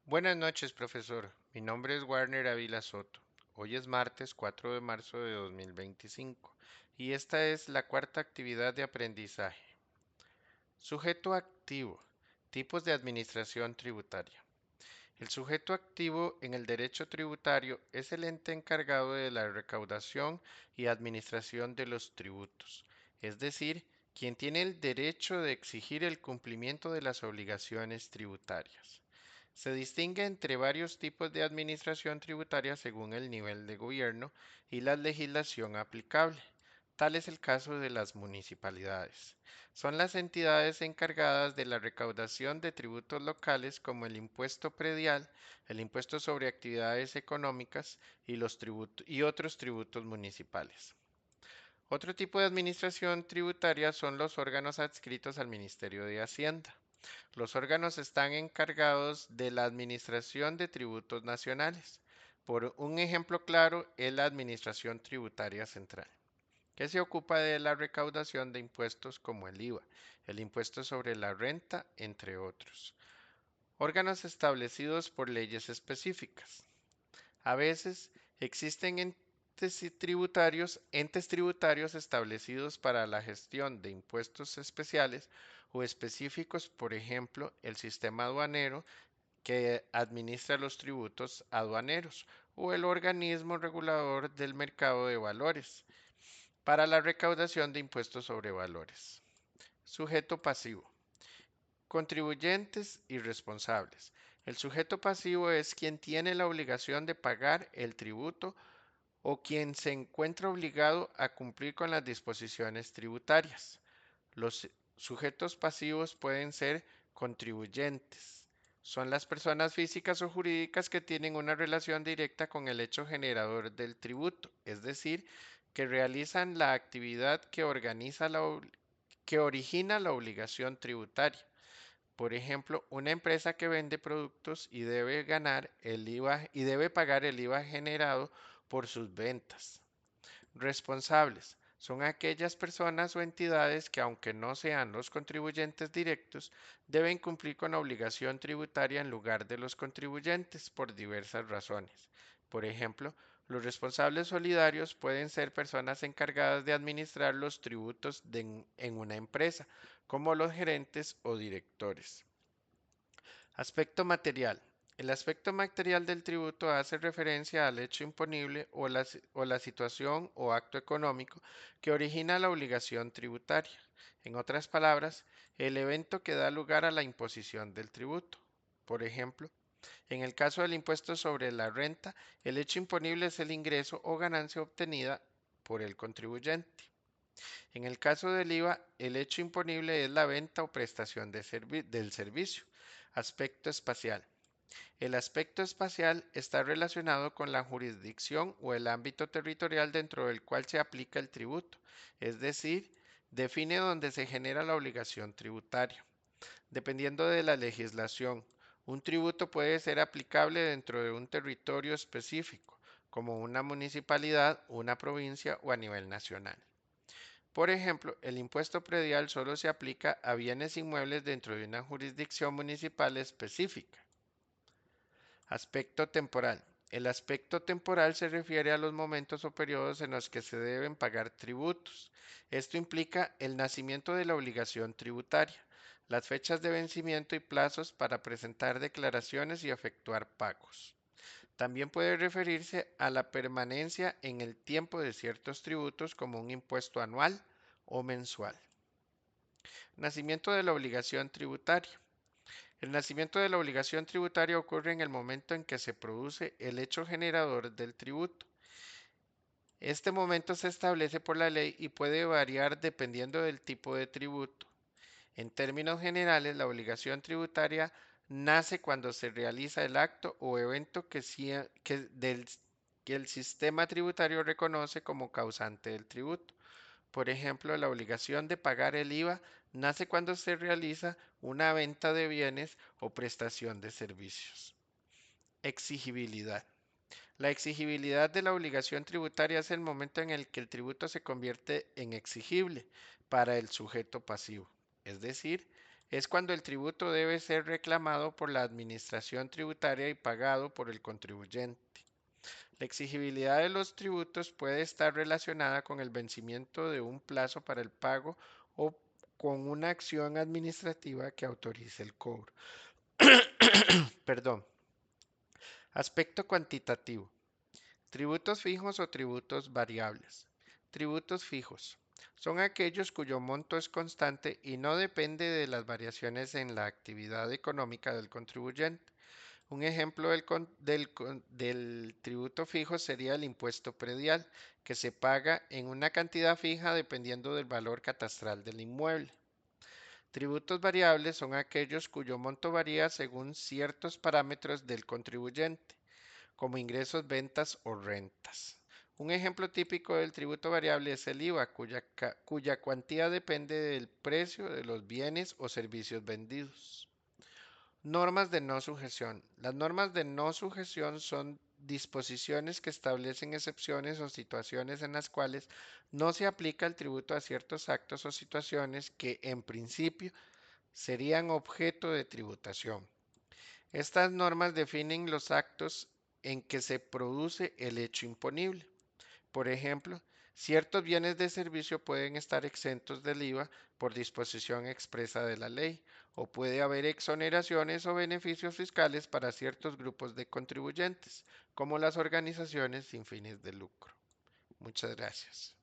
Buenas noches, profesor. Mi nombre es Warner Ávila Soto. Hoy es martes 4 de marzo de 2025 y esta es la cuarta actividad de aprendizaje. Sujeto activo. Tipos de administración tributaria. El sujeto activo en el derecho tributario es el ente encargado de la recaudación y administración de los tributos, es decir, quien tiene el derecho de exigir el cumplimiento de las obligaciones tributarias. Se distingue entre varios tipos de administración tributaria según el nivel de gobierno y la legislación aplicable. Tal es el caso de las municipalidades. Son las entidades encargadas de la recaudación de tributos locales como el impuesto predial, el impuesto sobre actividades económicas y otros tributos municipales. Otro tipo de administración tributaria son los órganos adscritos al Ministerio de Hacienda. Los órganos están encargados de la administración de tributos nacionales. Por un ejemplo claro es la Administración Tributaria Central, que se ocupa de la recaudación de impuestos como el IVA, el impuesto sobre la renta, entre otros. Órganos establecidos por leyes específicas. A veces existen entes tributarios establecidos para la gestión de impuestos especiales o específicos, por ejemplo, el sistema aduanero que administra los tributos aduaneros o el organismo regulador del mercado de valores para la recaudación de impuestos sobre valores. Sujeto pasivo. Contribuyentes y responsables. El sujeto pasivo es quien tiene la obligación de pagar el tributo o quien se encuentra obligado a cumplir con las disposiciones tributarias. Los sujetos pasivos pueden ser contribuyentes. Son las personas físicas o jurídicas que tienen una relación directa con el hecho generador del tributo, es decir, que realizan la actividad que origina la obligación tributaria. Por ejemplo, una empresa que vende productos y debe ganar el IVA y debe pagar el IVA generado por sus ventas. Responsables son aquellas personas o entidades que, aunque no sean los contribuyentes directos, deben cumplir con la obligación tributaria en lugar de los contribuyentes por diversas razones. Por ejemplo, los responsables solidarios pueden ser personas encargadas de administrar los tributos en una empresa, como los gerentes o directores. Aspecto material. El aspecto material del tributo hace referencia al hecho imponible o la situación o acto económico que origina la obligación tributaria. En otras palabras, el evento que da lugar a la imposición del tributo. Por ejemplo, en el caso del impuesto sobre la renta, el hecho imponible es el ingreso o ganancia obtenida por el contribuyente. En el caso del IVA, el hecho imponible es la venta o prestación del servicio. Aspecto espacial. El aspecto espacial está relacionado con la jurisdicción o el ámbito territorial dentro del cual se aplica el tributo, es decir, define dónde se genera la obligación tributaria. Dependiendo de la legislación, un tributo puede ser aplicable dentro de un territorio específico, como una municipalidad, una provincia o a nivel nacional. Por ejemplo, el impuesto predial solo se aplica a bienes inmuebles dentro de una jurisdicción municipal específica. Aspecto temporal. El aspecto temporal se refiere a los momentos o periodos en los que se deben pagar tributos. Esto implica el nacimiento de la obligación tributaria, las fechas de vencimiento y plazos para presentar declaraciones y efectuar pagos. También puede referirse a la permanencia en el tiempo de ciertos tributos como un impuesto anual o mensual. Nacimiento de la obligación tributaria. El nacimiento de la obligación tributaria ocurre en el momento en que se produce el hecho generador del tributo. Este momento se establece por la ley y puede variar dependiendo del tipo de tributo. En términos generales, la obligación tributaria nace cuando se realiza el acto o evento que el sistema tributario reconoce como causante del tributo. Por ejemplo, la obligación de pagar el IVA nace cuando se realiza una venta de bienes o prestación de servicios. Exigibilidad. La exigibilidad de la obligación tributaria es el momento en el que el tributo se convierte en exigible para el sujeto pasivo, es decir, Es cuando el tributo debe ser reclamado por la administración tributaria y pagado por el contribuyente. La exigibilidad de los tributos puede estar relacionada con el vencimiento de un plazo para el pago o con una acción administrativa que autorice el cobro. Perdón. Aspecto cuantitativo. Tributos fijos o tributos variables. Tributos fijos. Son aquellos cuyo monto es constante y no depende de las variaciones en la actividad económica del contribuyente. Un ejemplo del tributo fijo sería el impuesto predial, que se paga en una cantidad fija dependiendo del valor catastral del inmueble. Tributos variables son aquellos cuyo monto varía según ciertos parámetros del contribuyente, como ingresos, ventas o rentas. Un ejemplo típico del tributo variable es el IVA, cuya cuantía depende del precio de los bienes o servicios vendidos. Normas de no sujeción. Las normas de no sujeción son disposiciones que establecen excepciones o situaciones en las cuales no se aplica el tributo a ciertos actos o situaciones que en principio serían objeto de tributación. Estas normas definen los actos en que se produce el hecho imponible. Por ejemplo, ciertos bienes de servicio pueden estar exentos del IVA por disposición expresa de la ley, o puede haber exoneraciones o beneficios fiscales para ciertos grupos de contribuyentes, como las organizaciones sin fines de lucro. Muchas gracias.